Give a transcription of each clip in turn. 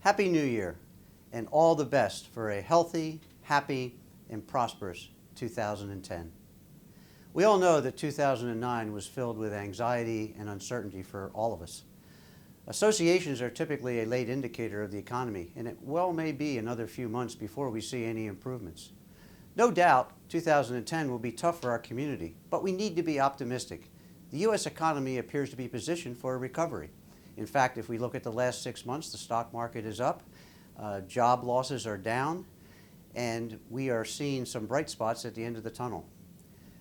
Happy New Year, and all the best for a healthy, happy, and prosperous 2010. We all know that 2009 was filled with anxiety and uncertainty for all of us. Associations are typically a late indicator of the economy, and it well may be another few months before we see any improvements. No doubt, 2010 will be tough for our community, but we need to be optimistic. The U.S. economy appears to be positioned for a recovery. In fact, if we look at the last 6 months, the stock market is up, job losses are down, and we are seeing some bright spots at the end of the tunnel.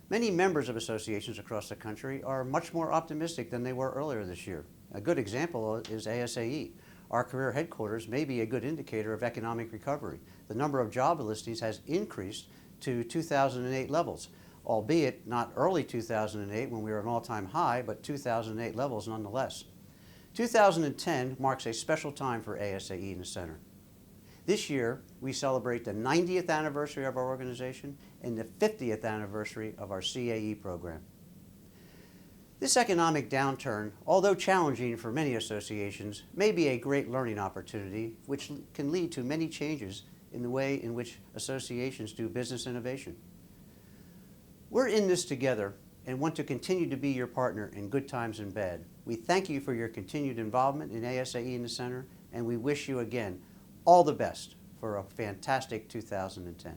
Many members of associations across the country are much more optimistic than they were earlier this year. A good example is ASAE. Our career headquarters may be a good indicator of economic recovery. The number of job listings has increased to 2008 levels, albeit not early 2008 when we were at an all-time high, but 2008 levels nonetheless. 2010 marks a special time for ASAE in the Center. This year, we celebrate the 90th anniversary of our organization and the 50th anniversary of our CAE program. This economic downturn, although challenging for many associations, may be a great learning opportunity which can lead to many changes in the way in which associations do business innovation. We're in this together and want to continue to be your partner in good times and bad. We thank you for your continued involvement in ASAE in the Center, and we wish you again all the best for a fantastic 2010.